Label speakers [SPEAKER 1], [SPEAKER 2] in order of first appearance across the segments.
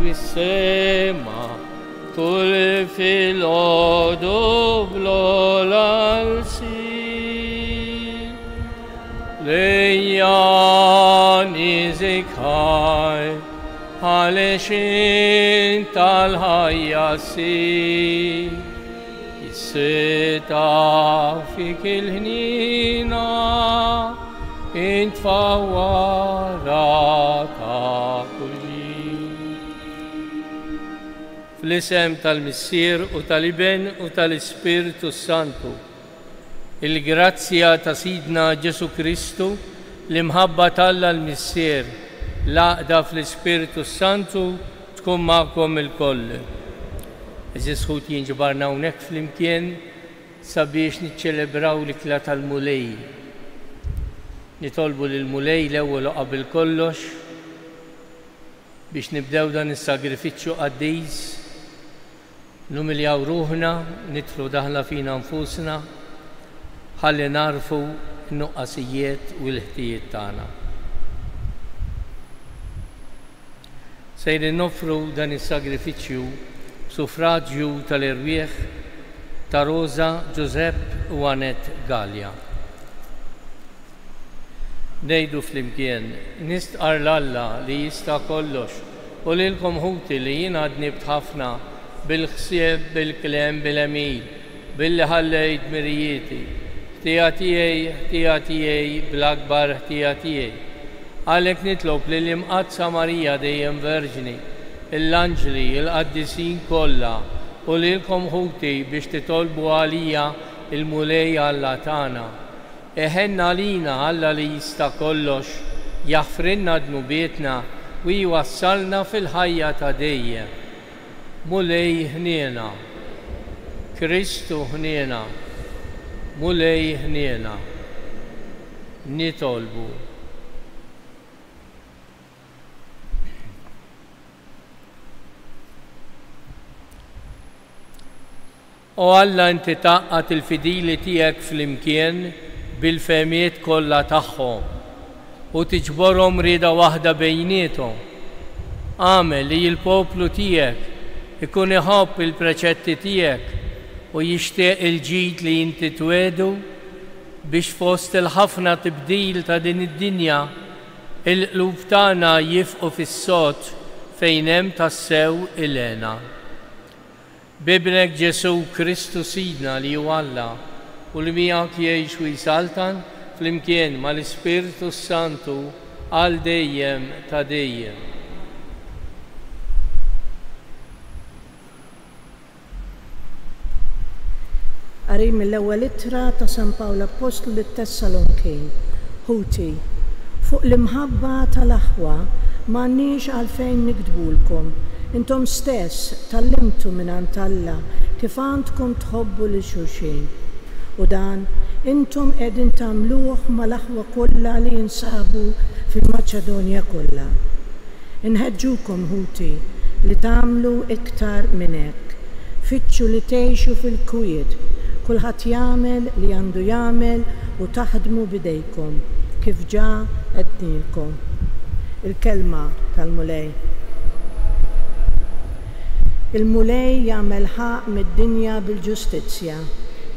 [SPEAKER 1] بالسما طول في الأرض بلالسي لياني زكاي علشين تالهياسي الستا في كل هنينا انت فوراتها Fl-isem tal-Missier u tal-Iben u tal-Ispiritu Santu. Il-grazzja ta' Sidna Ġesu Kristu li mħabba Alla l-Missier laqda fl-Ispiritu Santu tkun magħkom il-koll. Eżis ħut jinġbarna hawnhekk flimkien sabiex niċċelebraw l-ikla tal-mulej. Nitolbu lill-mulej l-ewwel u qabel kollox biex nibdew dan is-sagrifiċċju qaddis numiljaw ruħna, nitlu daħla fina nfusna, ħalli narfu n-nuqqasijiet u l-ħtijiet tagħna. Sejrin nofru dan is-sagrifiċċju suffraġġju tal-irwieħ ta' Rosa, Giuseppe u Annette Gallia. Ngħidu flimkien, nistqar l-Alla li jista' kollox u lilkom ħuti li jien għadni b'ħafna bil-ħsieb, bil-klem, bil-emil, billi ħallejt mirijieti, ħtija tiegħi bl-akbar ħtija tiegħi. Għalhekk nitlob lil imqadsa Marija dejjem Verġni, l-anġli, il-qaddisin kollha u lilkom ħuti biex titolbu għalija il-mulej Alla tagħna. Eħenna lina Alla li jista' kollox, jaħfrinna dnubietna u jwassalna fil-ħajja ta' dejjem. Mulej ħniena, Kristu ħniena, mulej ħniena, nitolbu. O Alla inti taqqat il-fidili tiegħek flimkien bil-fehmiet kollha tagħhom u tiġborhom rieda waħda bejniethom. Għamel li l-poplu tiegħek ikun iħobb il-preċetti tiegħek u jixtieq il-ġid li inti twedu biex fost il-ħafna tibdil ta' din id-dinja il-qlub tagħna jifqu fis-sod fejn hemm tassew ilena. Bibnek Ġesu Kristu Sidna li hu Alla u li miegħek jgħix u jsaltan flimkien mal-Ispiritu Santu għal dejjem ta' dejjem.
[SPEAKER 2] Qari mill-ewwel ittra ta' San Pawlu Apostlu lit-Tessalonikin. Ħuti, fuq l-imħabba tal-aħwa m'għandniex għalfejn nikdbulkom. Intom stess tallimtu mingħand Alla kif għandkom tħobbu lil xulxin. U dan intom qegħdin tagħmluh mal-aħwa kollha li jinsabu fil-Maċedonja kollha. Inħeġġukom ħuti li tagħmlu iktar minn hekk. Fittxu li tgħixu fil-kwiet, kulħadd jagħmel li għandu jagħmel u taħdmu bidejkom kif ġa qednilkom. Il-kelma tal-mulej. Il-mulej jagħmel ħaq mid-dinja bil-ġustizzja.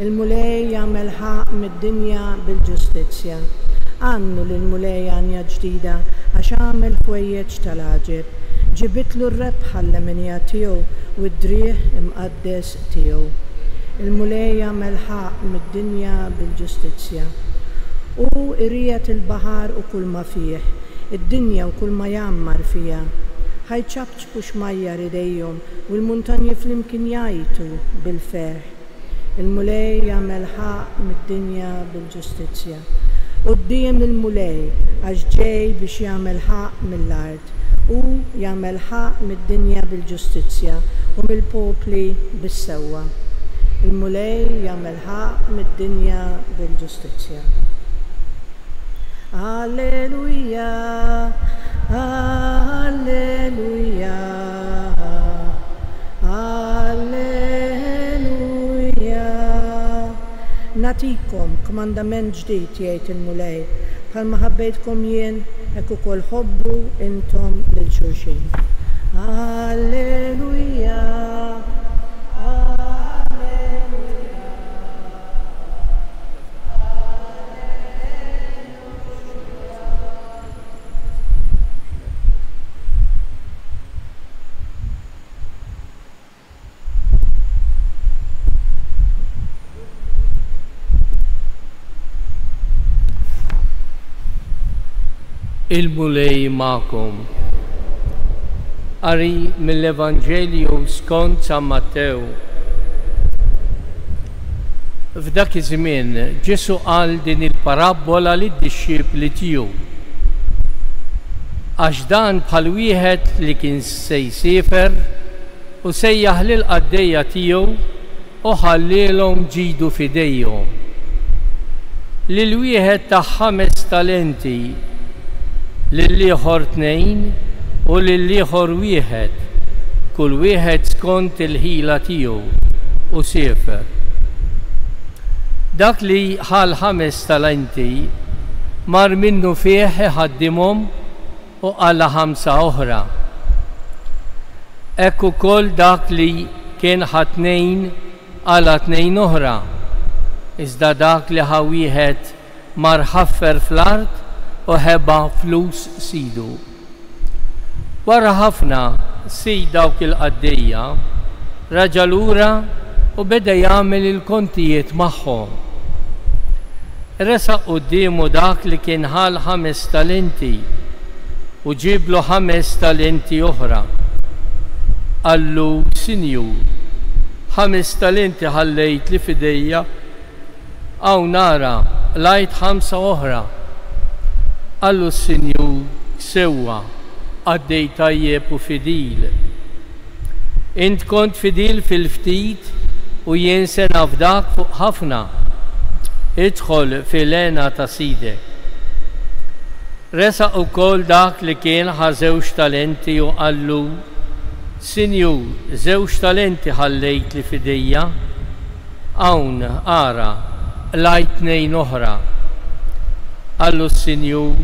[SPEAKER 2] Il-mulej jagħmel ħaq mid-dinja bil-ġustizzja. Għannu lill-mulej għanja ġdida għax għamel ħwejjeġ tal-aġeb. Ġibitlu r-rebħa l-leminija tiegħu u d-drieħ imqaddes tiegħu. Il-mulej jagħmel ħaq mid-dinja bil-ġustizzja. U irriet il-baħar u kull ma fih, id-dinja u kull ma jammar fiha. ħajċabċbu xmajjar idejhom u l-muntanji flimkien jgħajtu bil-ferħ. Il-mulej jagħmel ħaq mid-dinja bil-ġustizzja. Quddiem il-mulej għax ġej biex jagħmel ħaq mill-art u jagħmel ħaq mid-dinja bil-ġustizzja u mill-popli bis-sewwa. Il-mulej jagħmel ħaq mid-dinja bil-ġustizzja. Alleluja, alleluja, alleluja. Natikom komandament ġdid jgħid il-mulej, bħalma ħabbejtkom jien hekk ukoll ħobbu intom lil xulxin. هللويا
[SPEAKER 1] Il-mulej ma'kom. Qari mill-Evanġelju skont San Mattew. F'dak iż-żmien Ġesu qal din il-parabola lid-dixxiepli tiegħu. Għax dan bħal wieħed li kien se jsifer u sejjaħ lil qaddejja tiegħu u ħallilhom ġidu f'idejhom. Lil wieħed ta' 5 talenti, lill-ieħor 2 u lill-ieħor 1, kull wieħed skont il-ħila tiegħu u siefer. Dak li ħal 5 talenti mar minnu fih iħaddimhom u qala 5 oħra. Hekk ukoll dak li kien ħa 2 qala 2 oħra. Iżda dak li ħa wieħed mar ħaffer fl-art u ħeba flus sidu. Wara ħafna sid dawk il-qaddejja raġa' lura u beda jagħmel il-kontijiet magħhom. Resaq qudiemu dak li kien ħal 5 talenti u ġiblu 5 talenti oħra. Qallu, Sinjur, 5 talenti ħallejt li f'idejja, aw nara lajt 5 oħra. Qallu s-Sinjur, sewwa, għaddej tajjeb u fidil. Int kont fidil fil-ftit u jien se nafdak fuq ħafna. Idħol fil-għena ta' sidek. Resaq ukoll dak li kien ħa 2 talenti u qallu, Sinjur, 2 talenti ħallejt li fidejja, hawn ara lajt 2 oħra. Qallu s-Sinjur,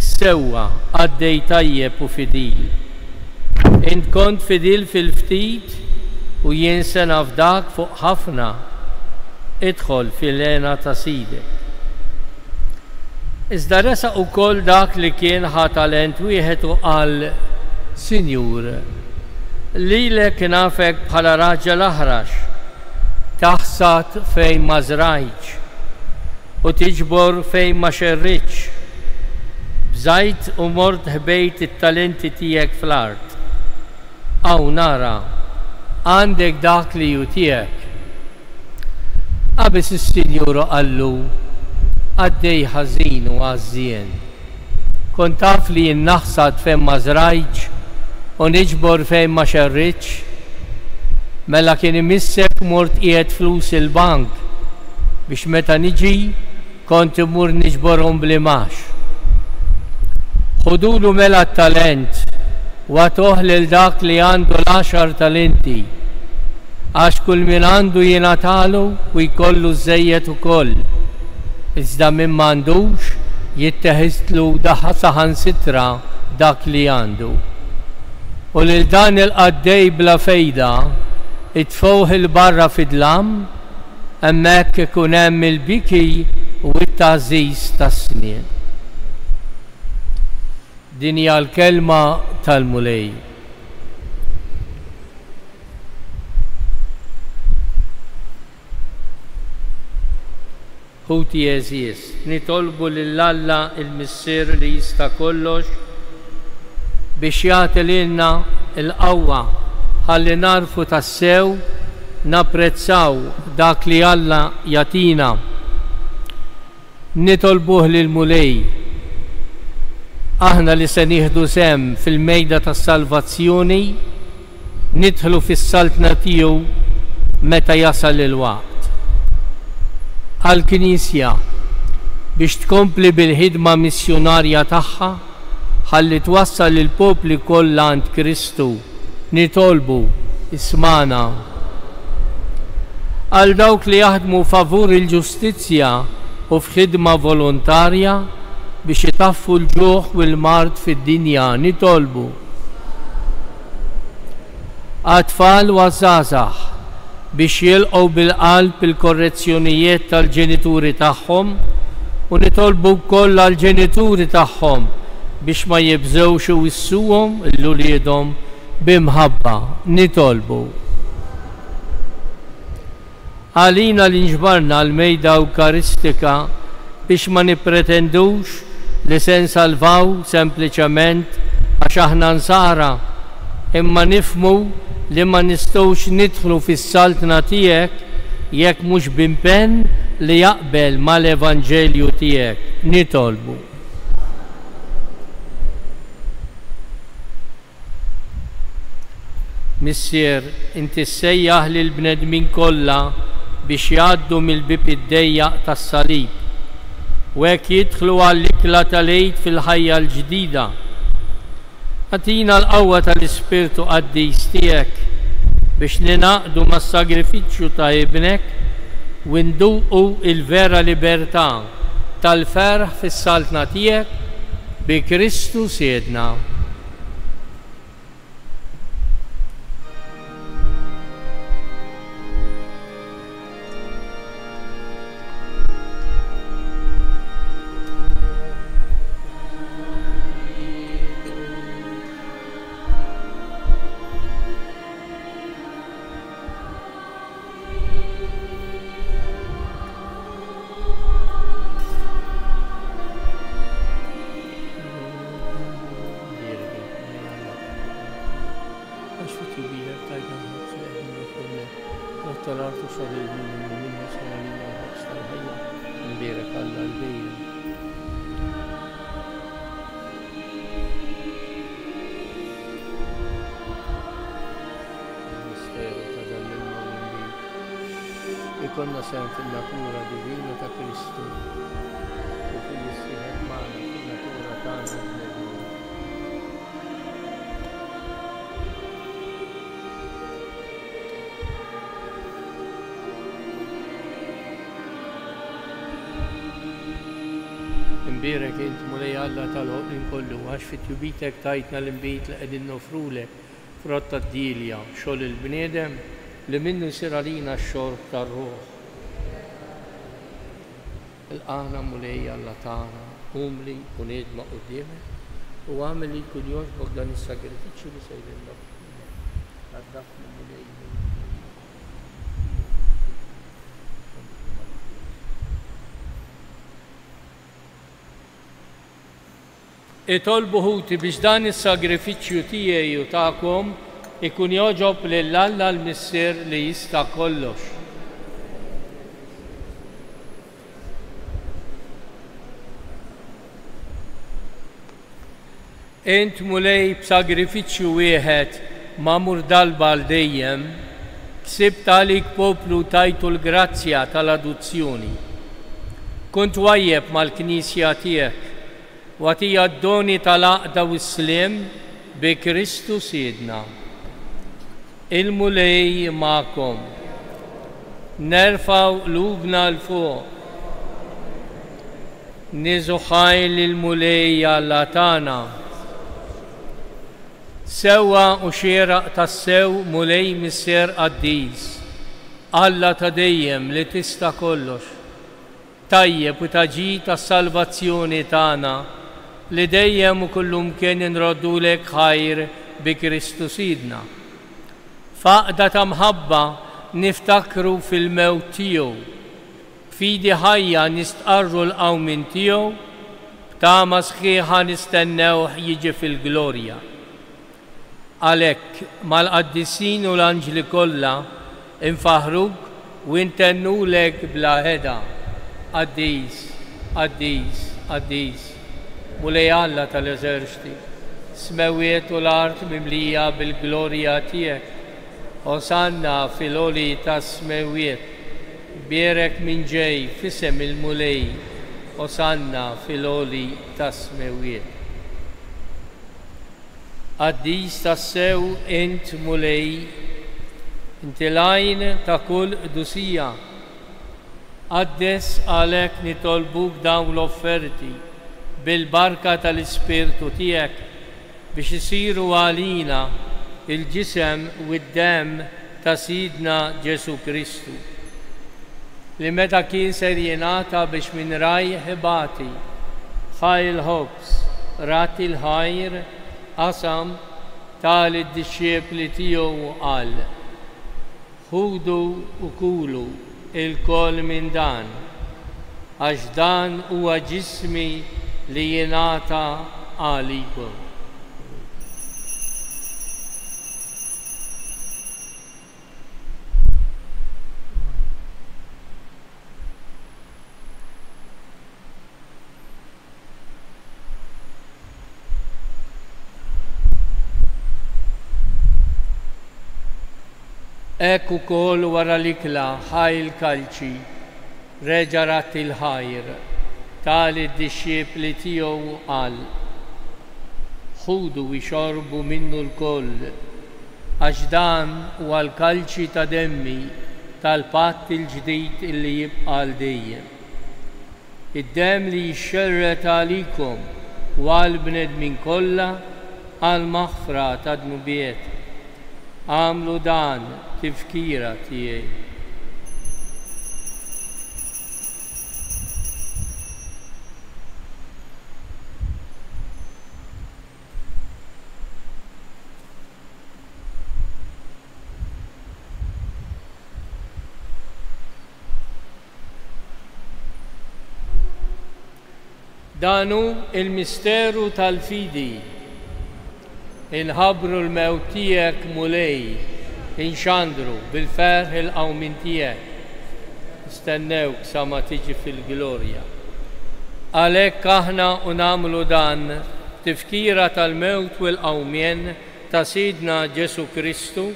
[SPEAKER 1] sewwa, għaddej tajjeb u fidil. Int kont fidil fil-ftit u jien se nafdak fuq ħafna. Idħol fil-għena ta' sidek. Iżda resaq ukoll dak li kien ħa talent 1 u qal, Sinjur, lilek nafek bħala raġel aħrax, taħsad fejn ma żrajtx u tiġbor fejn ma xerritx. Bżajt u mort ħbejt it-talenti tiegħek fl-art. Aw nara, għandek dak li ju tiegħek. Qabes is-Sinjur qallu, għaddej ħażin u għażżien. Kont taf li jien naħsad fejn ma żrajtx u niġbor fejn ma xerritx. Mela kien imissek mort qiegħed flus il-bank biex meta niġi kont imur niġborhom bl-imax. Ħudulu mela t-talent u għatuh lil dak li għandu l-10 talenti, għax kull min għandu jingħatalu u jkollu żejjed ukoll. Iżda min m'għandux jitteħistlu daħħa saħansitra dak li għandu. U lil dan il-qaddej bla fejda itfgħuh il-barra fid-dlam, hemmhekk ikun hemm il-biki u t-tagħżiż tas-snien. Din hija l-kelma tal-mulej. Ħuti Eżies, nitolbu lill-Alla il-Missier li jista' kollox biex jagħti lilna l-qawwa ħalli narfu tassew napprezzaw dak li Alla jagħtina. Nitolbuh lill-mulej. Aħna li se nieħdu sehem fil-mejda tas-salvazzjoni nidħlu fis-saltna tiegħu meta jasal il-waqt. Għall-Knisja biex tkompli bil-ħidma missjonarja tagħha ħalli twassal il-popli kollha għand Kristu. Nitolbu ismana. Għal dawk li jaħdmu favur il-ġustizzja u f'ħidma volontarja biex itaffu l-ġuħ u l-mard fid-dinja. Nitolbu أطفال وزازح biex jilqgħu bil-qalb il-korrezzjonijiet tal-ġenituri tagħhom u nitolbu wkoll għall-ġenituri tagħhom biex ma jibżgħux iwissuhom l-uliedhom b'imħabba. Nitolbu. Għalina li nġbarna l-mejda Ewkaristika biex ma nippretendux li se nsalvaw sempliċement għax aħna nsara, imma nifhmu li ma nistgħux nidħlu fis-saltna tiegħek jekk mhux b'impenn li jaqbel mal-Evanġelju tiegħek. Nitolbu. Missier, inti ssejjaħ lil bnedmin kollha biex jgħaddu mill-bib id-dejjaq tas-salib u hekk jidħlu għall-ikla tal-għid fil-ħajja l-ġdida. Għatina l-qawwa tal-Ispirtu Qaddis tiegħek biex ninaqdu mas-sagrifiċċju ta' ibnek u nduqu il-vera libertà tal-ferħ fis-saltna tiegħek bi Kristu Siedna. Ikonna sem fil-natura divina ta' Kristu u fil-istieħed magħna fil-natura tagħna bnedmin. Imbierek int mulej Alla tal-ħolqien kollu għax fit-tjubitek tajtna l-inbit li qegħdin nofrulek frott tad-dilja xogħol il-bniedem li minnu jsir għalina x-xorb tar-ruħ. Il-qana mulej Alla tagħna umli u niedma quddiemek u għamel li jkun jogħġbok dan is-sagrifiċċju li sejrilna għad-dafn mulej. Itolbu ħuti biex dan is-sagrifiċċju tiegħi u tagħkom ikun joġob lil Alla l-Missier li jista' kollox. Int mulej b'sagrifiċċju wieħed magħmur darba għal dejjem ksibt għalik poplu tajtu l-grazzja tal-adozzjoni. Kunt wajjeb mal-Knisja tiegħek u għatija d-doni tal-għaqda u s-slim bi Kristu Siedna. Il-mulej ma'kom. Nerfaw qlubna l-fuq. Niżuħaj l-mulej Alla tagħna. Sewa u xieraq tas-sew mulej Missier Qaddis. Alla ta' dejjem li tista' kollox. Tajjeb u taġi tas-salvazzjoni tagħna li dejjem u kullum kien inroddulek ħajr bi Kristu Siedna. Faqda ta' mħabba niftakru fil-mewt tiegħu, fidi ħajja nistqarru l-qawmin tiegħu, b'tama sħiħa nistennew jiġi fil-glorja. Għalhekk mal-qaddisin u l-anġli kollha infaħruk u intennulek bla ħeda. Qaddis, Qaddis, Qaddis, mulej Alla tal-eżerċiti, smewiet u l-art mimlija bil-glorja tiegħek. Osanna fil-oli tas-smewiet, bierek minn ġej fisem il-mulej, osanna fil-oli tas-smewiet. Qaddis tas-sew int mulej, inti lajn ta' kull qdusija. Qaddes għalhekk nitolbuk dawn l-offerti bil-barka tal-Ispirtu tiegħek biex isiru għalina الجسم والدم ta' Sidna Ġesu Kristu. Li meta kien ser jingħata biex minn rajh ibati, ħajl ħobs, rat il-ħajr, qasam tal id-disċiepli tiegħu u qal: ħudu u kulu il-kol minn dan, għax dan huwa ġismi li jingħata għalikom. Ek ukoll wara l-ikla ħajl kalċi, reġa' rat il-ħajr, tal id-disċiepli tiegħu qal: ħudu ixorbu minnu l-koll, għax dan huwa l-kalċi ta' demmi tal-patt il-ġdid illi jibqa' l dejjem. Id-demm li jixxerret għalikom u għall-bnedmin kollha għall-maħfra ta' dnubiet. Għamlu dan tifkira tiegħi. Danu il-misteru tal-fidi. Inħabru l-mewt tiegħek mulej, inxandru bil-ferħ il-qawmin tiegħek. Istennewk sa ma tiġi fil-glorja. Għalhekk aħna nagħmlu dan tifkira tal-mewt u l-qawmien ta' Sidna Ġesu Kristu,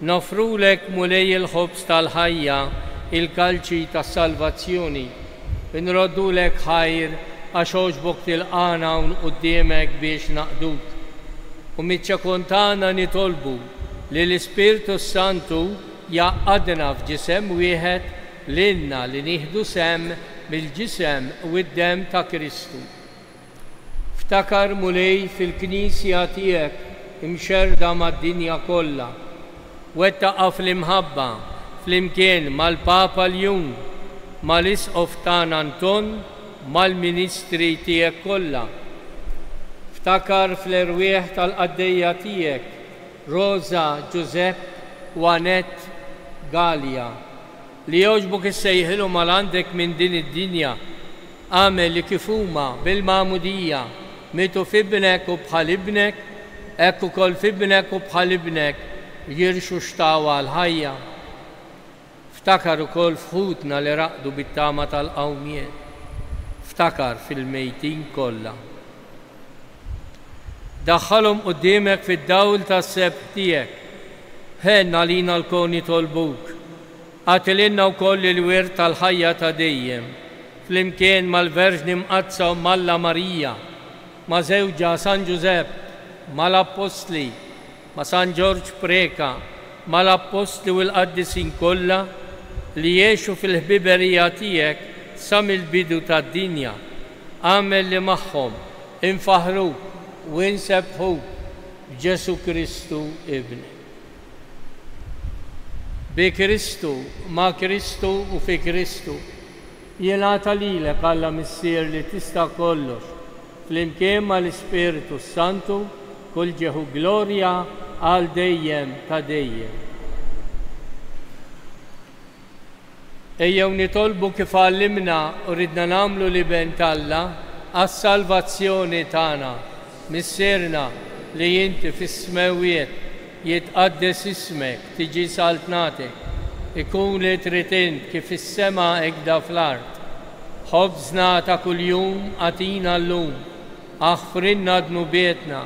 [SPEAKER 1] nofrulek mulej il-ħobs tal-ħajja, il-kalċi tas-salvazzjoni, inroddulek ħajr għax għoġbok tilqana hawn quddiemek biex naqduk. U miċ-ċakontana nitolbu li l-Ispirtu Santu jaqadna f'ġisem wieħed lilna li nieħdu sem mill-ġisem u d-dem ta' Kristu. Ftakar mulej fil-Knisja tiegħek imxerda mad-dinja kollha, wettaqa fl-imħabba flimkien mal-Papa Ljun, mal-Isqof tagħna Anton, mal-Ministri tiegħek kollha. Ftakar fl-erwieħ tal-qaddejja tiegħek, Rosa, Giuseppe u Annette Galia, li jogħġbok issejħilhom mal għandek minn din id-dinja, għamel li kif huma bil-magħmudija mitu f'ibnek u bħal ibnek, hekk ukoll f'ibnek u bħal ibnek jirxu xtawa l-ħajja. Ftakar ukoll f'ħutna li raqdu bit-tama tal-qawmiet, ftakar fil-mejtin kollha. Daħħalhom quddiemek fid-dawl tas-seb tiegħek, ħenna lina l-kon nitolbuk, għatililna wkoll il-wirt tal-ħajja ta' dejjem, flimkien mal-Verġni Mqazza u Malla Marija, ma' żewġa San Giuseppe, mal-Apostli, ma' San Ġorġ Preka, mal-Apostli u l-Qaddisin kollha li jgħixu fil-ħbiberija tiegħek sa mill-bidu tad-dinja. Għamel li magħhom infaħruk u nsebħu b'Ġesu Kristu Ibni. Bi Kristu, ma' Kristu u fi Kristu, jingħata lilek Alla missier li tista' kollox, flimkien mal-Ispiritu Santu, kull ġeħu glorja għal dejjem ta' dejjem. Ejjew nitolbu kif għallimna u ridna nagħmlu li ben Alla għas-salvazzjoni tagħna. Missierna li jinti fis-smewiet jitqaddes ismek, tiġi saltnatek, ikun li tritint kif is-sema ekda fl-art. Ħobżna ta' kuljum għatina llum, aħfrinna dnubietna,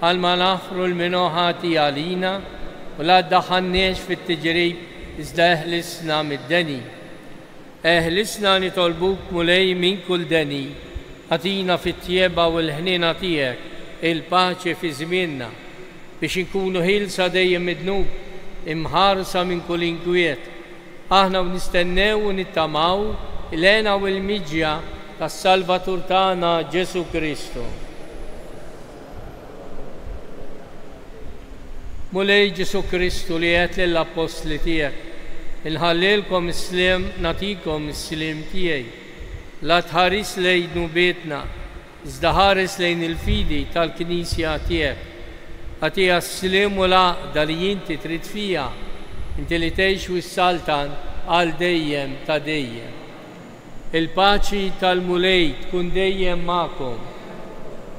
[SPEAKER 1] għal ma naħfru l-minoħati għalina u la ddaħħalniex fit-tiġrib iżda eħlisna mid-deni. Eħlisna nitolbuk mulej minn kull deni, għatina fit-tjeba u l-ħnina tiegħek il-paċi fi żmienna biex inkunu ħilsa dejjem midnub, imħarsa minn kull inkwiet. Aħna nistennew u nittamaw il-għena u l-miġja tas-Salvatur tagħna Ġesu Kristu. Mulej Ġesu Kristu li għet l-apostli tijek, nħallilkom islim, natikom islim tijaj, la tħaris lejn nubietna, zdaħaris lejn il-fidi tal-Knisja tijek, għatija s-slim u laqda li jinti trid fija, inti li tgħix wis-saltan għal dejjem ta' dejjem. Il-paċi tal-mulej tkun dejjem ma'kom,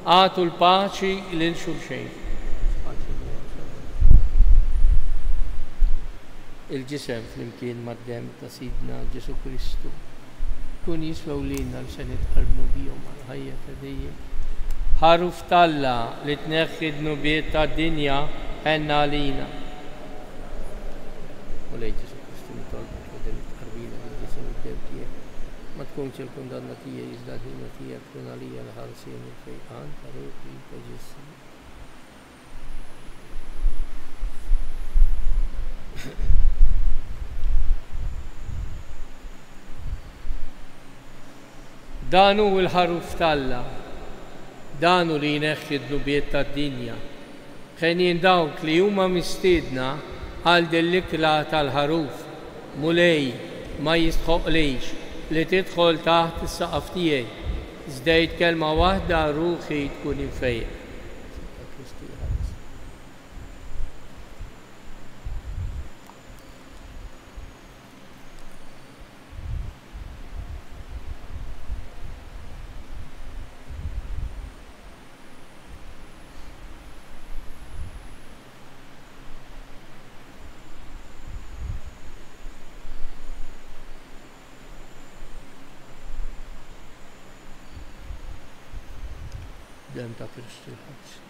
[SPEAKER 1] għatu l-paċi lil xulxejn. Il-ġisem fl-imkien mad-dem ta' Sidna Ġesu Kristu kun jiswew lilna li se nitqarbu bihom għal-ħajja ta' dejjem. Ħaruf talla li tneħħi d-nubiet ta' dinja ħenna għalina. Mulej Ġesu Kristu nitolbok u din it-tqarbina bil-ġisem id-dem tiegħek. Ma tkunx il-kundanna tiegħi iżda l-ħidma tiegħek tkun għalija l-ħarsien il-fejqan ta' ruħi ta' ġismi. Danu il-ħaruf talla, danu li jneħħi d-nubiet ta' dinja. Ħenjin dawk li huma mistiedna għal dell-ikla tal-ħaruf, mulej ma jistħoqlix li tidħol taħt is-saqaf tiegħi, żdejt kelma waħda ruħi tkun infejjeq. Dem ta' Kristu l-ħabs.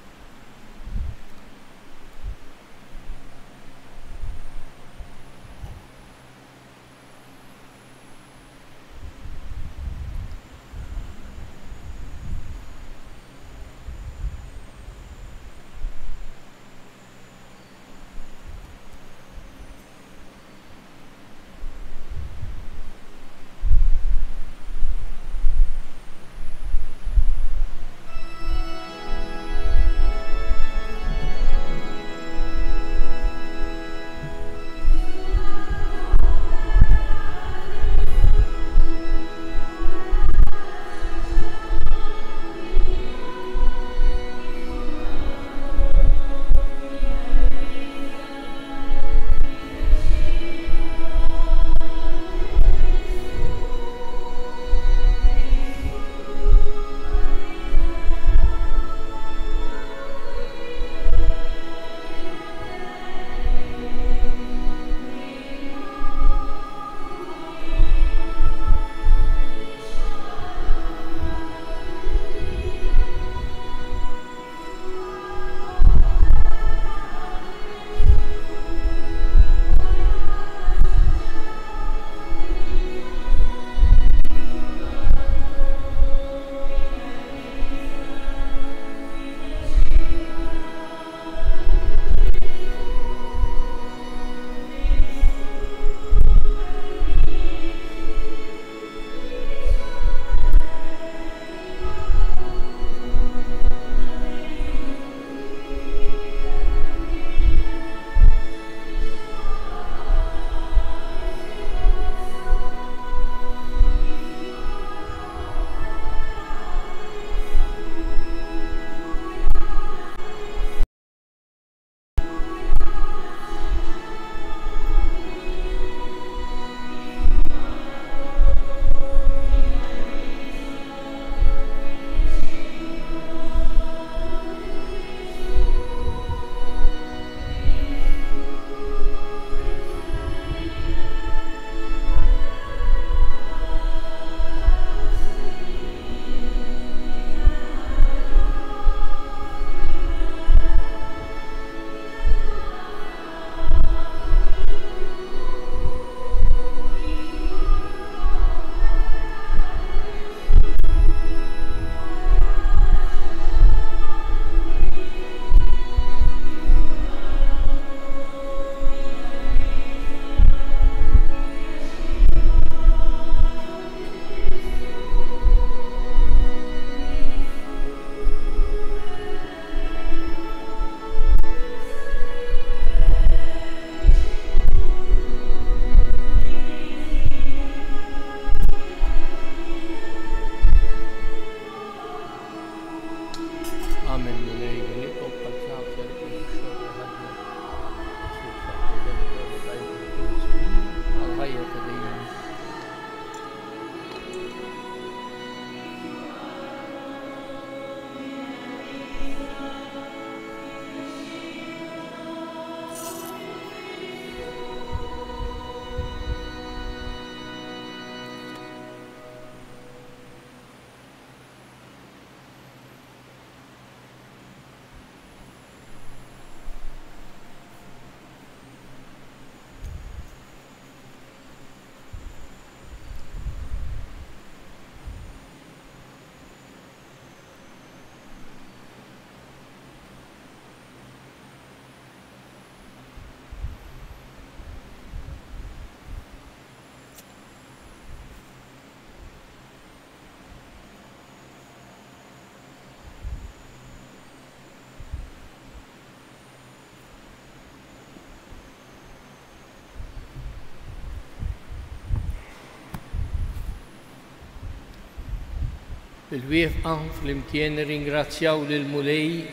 [SPEAKER 1] bil-wieqfa flimkien ringrazzjaw lil Mulej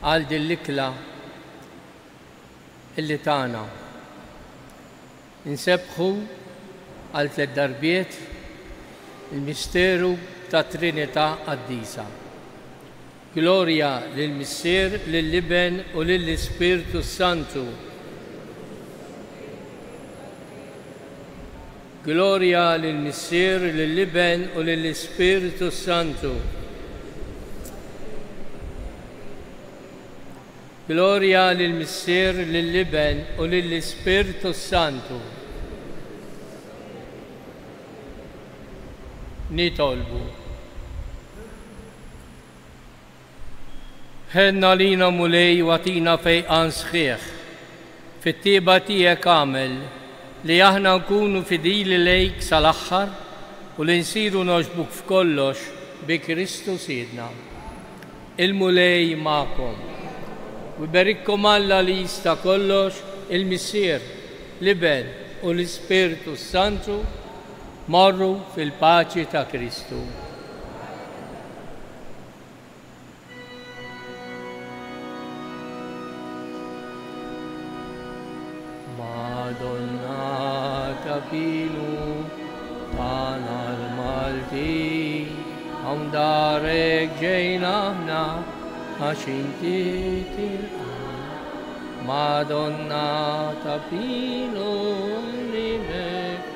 [SPEAKER 1] għal din l-ikla illi tagħna. Insebħu għal 3 darbiet il-misteru ta' Trinità Qaddisa. Gloria lill-Missier, lill-Iben u lill-Ispirtu Santu. Gloria lill-Missier, lill-Iben u lill-Ispirtu Santu. Gloria lill-Missier, lill-Iben u lill-Ispirtu Santu. Nitolbu. Ħenna lina Mulej watina fejqan sħiħ fit-tieba tiegħek għamel li aħna nkunu fidili lejk sal-aħħar u li nsiru noġbuk f'kollox bi Kristu Sidna. Il-Mulej magħkom. U jberikkom Alla li jista' kollox, il-Missier, l-Iben u l-Ispirtu Santu. Morru fil-paċi ta' Kristu. Madonna tapilu tana l-Malti għam darek ġejna ħna għax inti tilqan. Madonna tapilu limek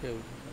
[SPEAKER 1] Teu.